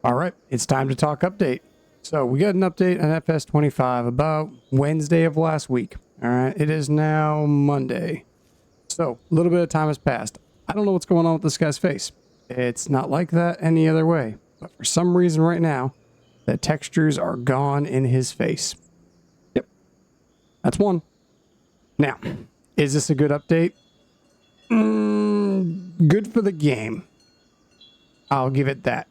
All right, it's time to talk update. So we got an update on FS25 about Wednesday of last week. All right, it is now Monday. So a little bit of time has passed. I don't know what's going on with this guy's face. It's not like that any other way. But for some reason right now, the textures are gone in his face. Yep, that's one. Now, is this a good update? Good for the game. I'll give it that.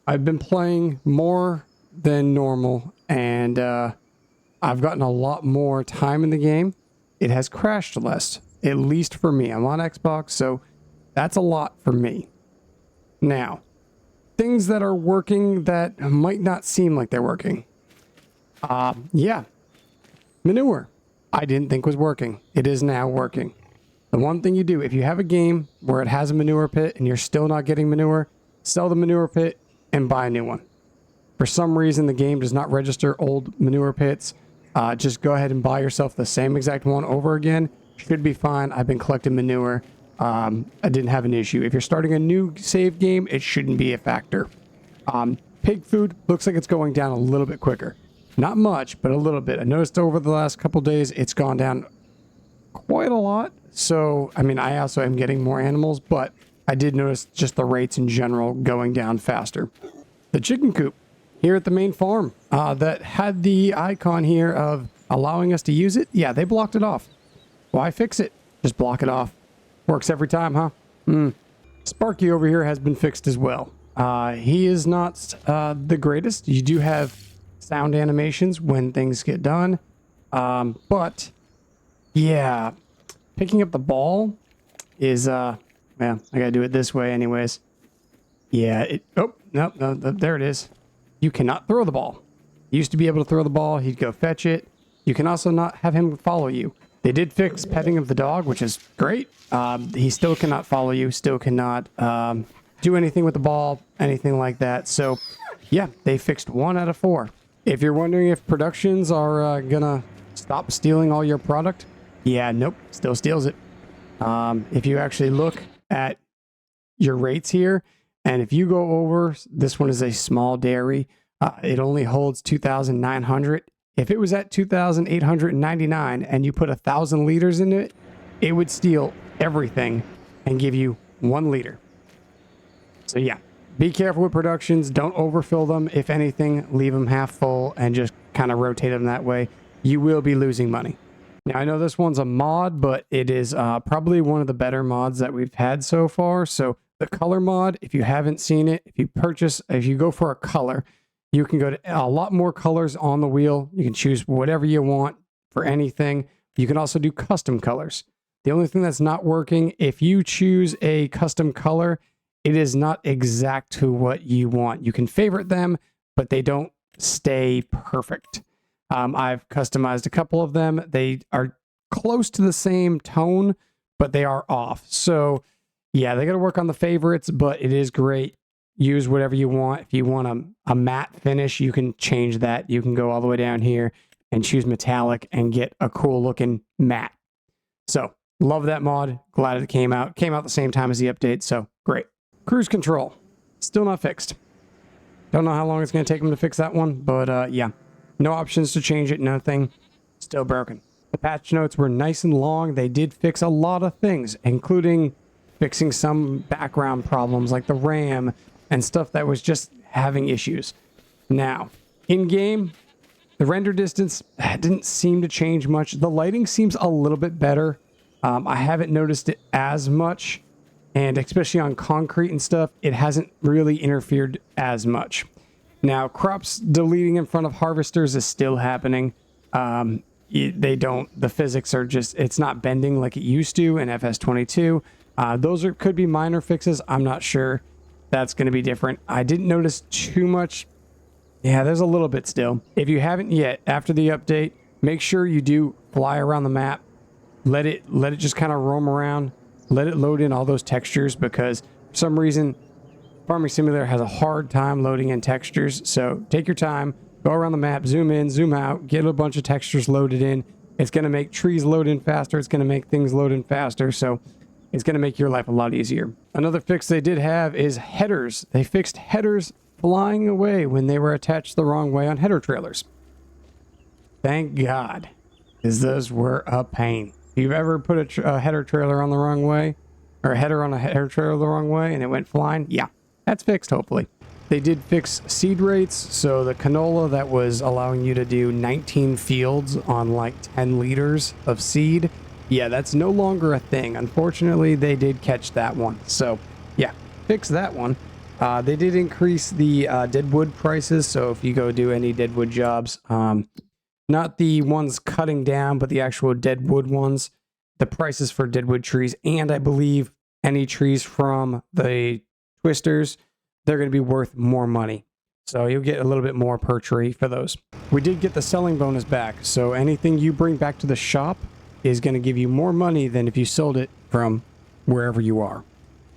I've been playing more than normal, and I've gotten a lot more time in the game. It has crashed less, at least for me. I'm on Xbox, so that's a lot for me. Now, things that are working that might not seem like they're working. Yeah. Manure. I didn't think was working. It is now working. The one thing you do, if you have a game where it has a manure pit and you're still not getting manure, sell the manure pit and buy a new one. For some reason, the game does not register old manure pits. Just go ahead and buy yourself the same exact one over again. Should be fine. I've been collecting manure. I didn't have an issue. If you're starting a new save game, it shouldn't be a factor. Pig food looks like it's going down a little bit quicker. Not much, but a little bit. I noticed over the last couple days, it's gone down quite a lot. So, I mean, I also am getting more animals, but I did notice just the rates in general going down faster. The chicken coop here at the main farm that had the icon here of allowing us to use it. Yeah, they blocked it off. Why fix it? Just block it off. Works every time, huh? Sparky over here has been fixed as well. He is not the greatest. You do have sound animations when things get done. But yeah, picking up the ball is, well, I gotta do it this way anyways. Yeah, oh, no, there it is. You cannot throw the ball. You used to be able to throw the ball. He'd go fetch it. You can also not have him follow you. They did fix petting of the dog, which is great. He still cannot follow you, still cannot do anything with the ball, anything like that. So, yeah, they fixed 1 out of 4. If you're wondering if productions are gonna stop stealing all your product, yeah, nope, still steals it. If you actually look at your rates here, and if you go over, this one is a small dairy, it only holds 2,900. If it was at 2,899 and you put 1,000 liters in it, it would steal everything and give you 1 liter. So yeah, be careful with productions. Don't overfill them. If anything, leave them half full and just kind of rotate them that way. You will be losing money. Now, I know this one's a mod, but it is probably one of the better mods that we've had so far. So the color mod, if you haven't seen it, if you go for a color, you can go to a lot more colors on the wheel. You can choose whatever you want for anything. You can also do custom colors. The only thing that's not working, if you choose a custom color, it is not exact to what you want. You can favorite them, but they don't stay perfect. I've customized a couple of them. They are close to the same tone, but they are off. So yeah, they got to work on the favorites, but it is great. Use whatever you want. If you want a matte finish, you can change that. You can go all the way down here and choose metallic and get a cool looking matte. So love that mod. Glad it came out. Came out the same time as the update, so great. Cruise control, still not fixed. Don't know how long it's going to take them to fix that one, but yeah. No options to change it, nothing. Still broken. The patch notes were nice and long. They did fix a lot of things, including fixing some background problems like the RAM and stuff that was just having issues. Now, in-game, the render distance didn't seem to change much. The lighting seems a little bit better. I haven't noticed it as much, and especially on concrete and stuff, it hasn't really interfered as much. Now, crops deleting in front of harvesters is still happening. The physics are just, it's not bending like it used to in FS22. Those could be minor fixes. I'm not sure. That's going to be different. I didn't notice too much. Yeah, there's a little bit still. If you haven't yet, after the update, make sure you do fly around the map. Let it just kind of roam around. Let it load in all those textures, because for some reason, Farming Simulator has a hard time loading in textures. So take your time, go around the map, zoom in, zoom out, get a bunch of textures loaded in. It's going to make trees load in faster. It's going to make things load in faster. So it's going to make your life a lot easier. Another fix they did have is headers. They fixed headers flying away when they were attached the wrong way on header trailers. Thank God, because those were a pain. If you've ever put a header trailer on the wrong way, or a header on a header trailer the wrong way, and it went flying, yeah, that's fixed, hopefully. They did fix seed rates, so the canola that was allowing you to do 19 fields on like 10 liters of seed, yeah, that's no longer a thing. Unfortunately, they did catch that one. So, yeah, fix that one. They did increase the deadwood prices, so if you go do any deadwood jobs, not the ones cutting down, but the actual deadwood ones, the prices for deadwood trees, and I believe any trees from the twisters, they're going to be worth more money. So you'll get a little bit more per tree for those. We did get the selling bonus back, so anything you bring back to the shop is going to give you more money than if you sold it from wherever you are.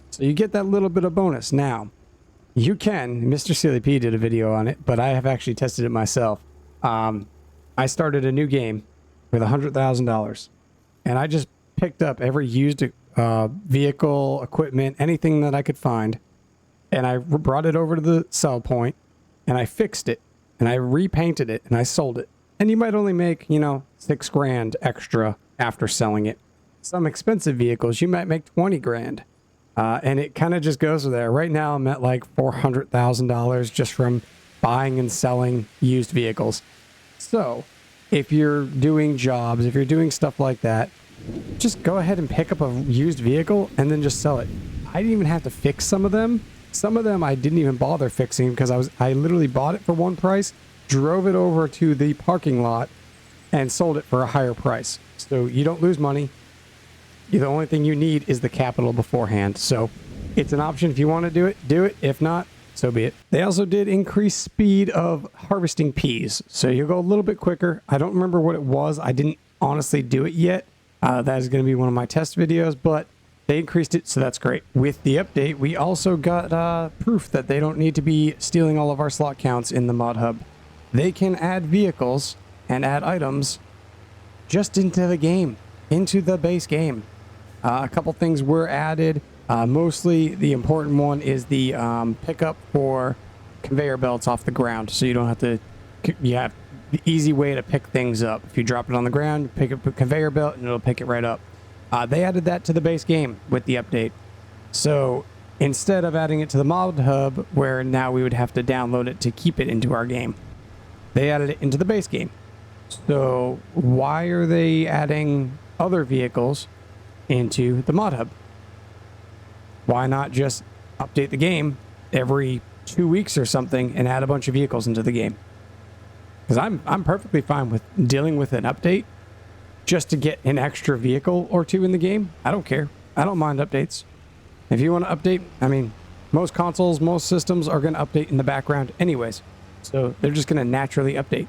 So you get that little bit of bonus. Now, you can, Mr. Silly P did a video on it, but I have actually tested it myself. I started a new game with $100,000, and I just picked up every used vehicle, equipment, anything that I could find, and I brought it over to the sell point, and I fixed it, and I repainted it, and I sold it. And you might only make, you know, $6,000 extra after selling it. Some expensive vehicles, you might make 20 grand. And it kind of just goes there. Right now, I'm at like $400,000 just from buying and selling used vehicles. So, if you're doing jobs, if you're doing stuff like that, just go ahead and pick up a used vehicle and then just sell it. I didn't even have to fix some of them. Some of them I didn't even bother fixing because I literally bought it for one price, drove it over to the parking lot, and sold it for a higher price. So you don't lose money. The only thing you need is the capital beforehand. So it's an option. If you want to do it, do it. If not, so be it. They also did increase speed of harvesting peas. So you'll go a little bit quicker. I don't remember what it was. I didn't honestly do it yet. That is going to be one of my test videos, but they increased it, so that's great. With the update, we also got proof that they don't need to be stealing all of our slot counts in the mod hub. They can add vehicles and add items just into the game, into the base game. A couple things were added. Mostly the important one is the pickup for conveyor belts off the ground, so you don't have to, you have the easy way to pick things up. If you drop it on the ground, pick up a conveyor belt and it'll pick it right up. They added that to the base game with the update. So instead of adding it to the mod hub, where now we would have to download it to keep it into our game, they added it into the base game. So why are they adding other vehicles into the mod hub? Why not just update the game every 2 weeks or something and add a bunch of vehicles into the game? Because I'm perfectly fine with dealing with an update just to get an extra vehicle or two in the game. I don't care. I don't mind updates. If you want to update, I mean, most consoles, most systems are going to update in the background anyways. So they're just going to naturally update.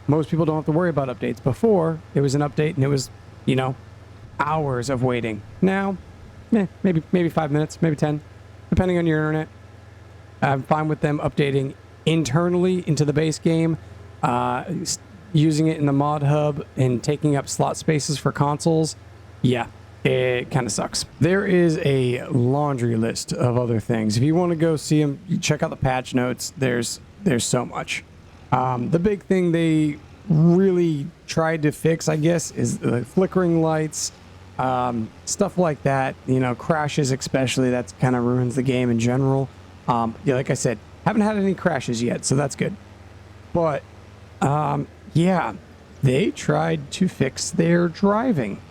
Most people don't have to worry about updates. Before, it was an update and it was, you know, hours of waiting. Now, maybe 5 minutes, maybe 10, depending on your internet. I'm fine with them updating internally into the base game, using it in the mod hub and taking up slot spaces for consoles. Yeah, it kind of sucks. There is a laundry list of other things. If you want to go see them, check out the patch notes. There's so much. The big thing they really tried to fix, I guess, is the flickering lights, stuff like that. You know, crashes especially. That kind of ruins the game in general. Yeah, like I said, haven't had any crashes yet, so that's good. But yeah, they tried to fix their driving.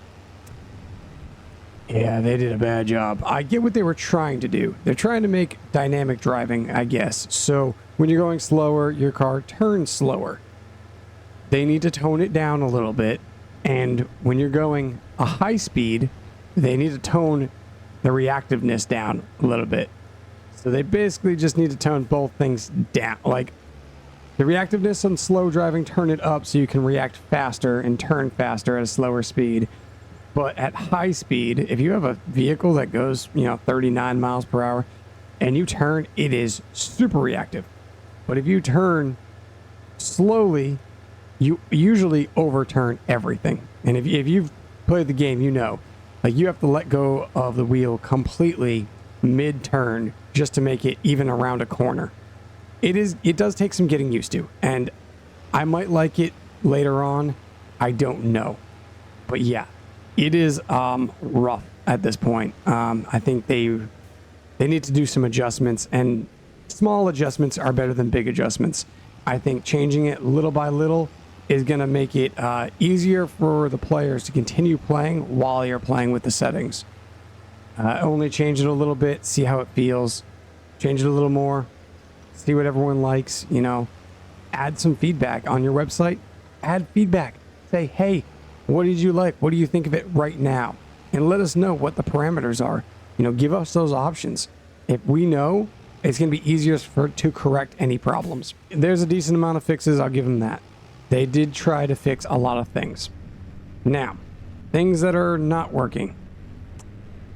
Yeah, they did a bad job. I get what they were trying to do. They're trying to make dynamic driving, I guess. So when you're going slower, your car turns slower. They need to tone it down a little bit. And when you're going a high speed, they need to tone the reactiveness down a little bit. So they basically just need to tone both things down. Like, the reactiveness on slow driving, turn it up so you can react faster and turn faster at a slower speed. But at high speed, if you have a vehicle that goes, 39 miles per hour and you turn, it is super reactive. But if you turn slowly, you usually overturn everything. And if you've played the game, like, you have to let go of the wheel completely mid-turn just to make it even around a corner. it does take some getting used to, and I might like it later on. I don't know. But yeah, it is rough at this point. I think they need to do some adjustments, and small adjustments are better than big adjustments. I think changing it little by little is going to make it easier for the players to continue playing while you're playing with the settings. Only change it a little bit, see how it feels. Change it a little more, see what everyone likes, you know. Add some feedback on your website. Add feedback. Say, hey, what did you like? What do you think of it right now? And let us know what the parameters are. You know, give us those options. If we know, it's going to be easier to correct any problems. There's a decent amount of fixes, I'll give them that. They did try to fix a lot of things. Now, things that are not working.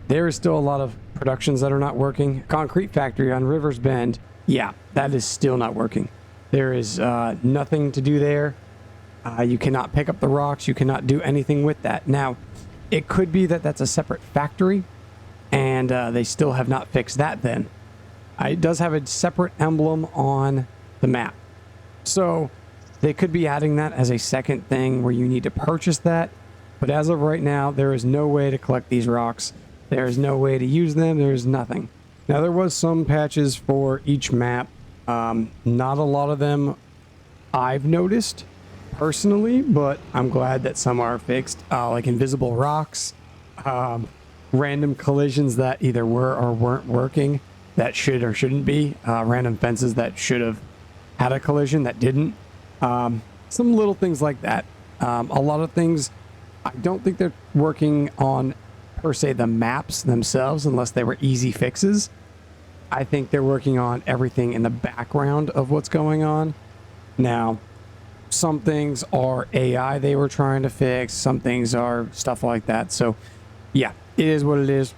There is still a lot of productions that are not working. Concrete Factory on Rivers Bend, yeah, that is still not working. There is nothing to do there. You cannot pick up the rocks. You cannot do anything with that. Now, it could be that that's a separate factory, and they still have not fixed that then. It does have a separate emblem on the map. So they could be adding that as a second thing where you need to purchase that. But as of right now, there is no way to collect these rocks. There is no way to use them. There's nothing. Now, there was some patches for each map. Not a lot of them I've noticed personally, but I'm glad that some are fixed. Like invisible rocks, random collisions that either were or weren't working that should or shouldn't be, random fences that should have had a collision that didn't. Some little things like that. A lot of things, I don't think they're working on per se the maps themselves unless they were easy fixes. I think they're working on everything in the background of what's going on. Now, some things are AI they were trying to fix, some things are stuff like that. So yeah, it is what it is.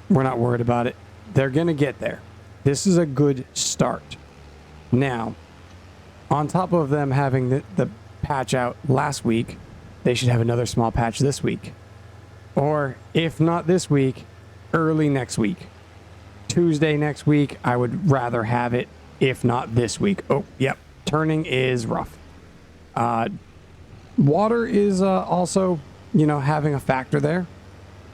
We're not worried about it. They're gonna get there. This is a good start. Now, on top of them having the patch out last week, they should have another small patch this week. Or if not this week, early next week. Tuesday next week, I would rather have it, if not this week. Oh, yep. Turning is rough. Water is also, you know, having a factor there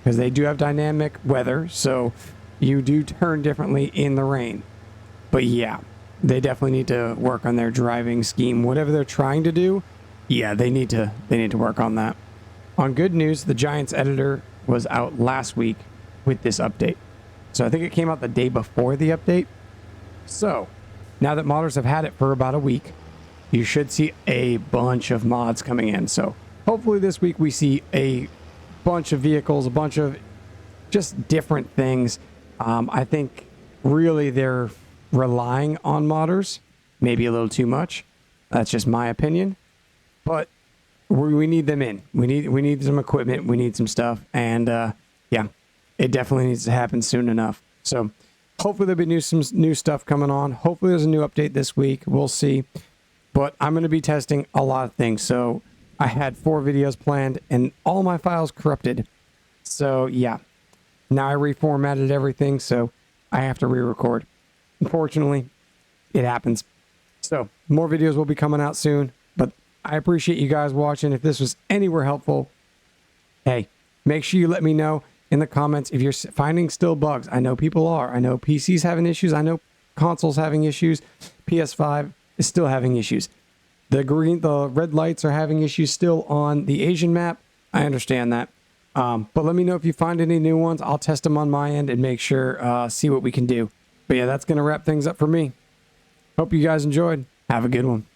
because they do have dynamic weather. So you do turn differently in the rain. But yeah, they definitely need to work on their driving scheme. Whatever they're trying to do, yeah, they need to work on that. On good news, the Giants editor was out last week with this update. So I think it came out the day before the update. So now that modders have had it for about a week, you should see a bunch of mods coming in. So hopefully this week we see a bunch of vehicles, a bunch of just different things. I think really they're relying on modders, maybe a little too much. That's just my opinion. But we need them in. We need some equipment. We need some stuff. And yeah, it definitely needs to happen soon enough. So hopefully there'll be some new stuff coming on. Hopefully there's a new update this week. We'll see. But I'm going to be testing a lot of things. So I had 4 videos planned and all my files corrupted. So yeah, now I reformatted everything. So I have to re-record. Unfortunately, it happens. So more videos will be coming out soon. But I appreciate you guys watching. If this was anywhere helpful, hey, make sure you let me know in the comments if you're finding still bugs. I know people are. I know PC's having issues. I know consoles having issues. PS5 is still having issues. The red lights are having issues still on the Asian map. I understand that. But let me know if you find any new ones. I'll test them on my end and make sure, see what we can do. But yeah, that's going to wrap things up for me. Hope you guys enjoyed. Have a good one.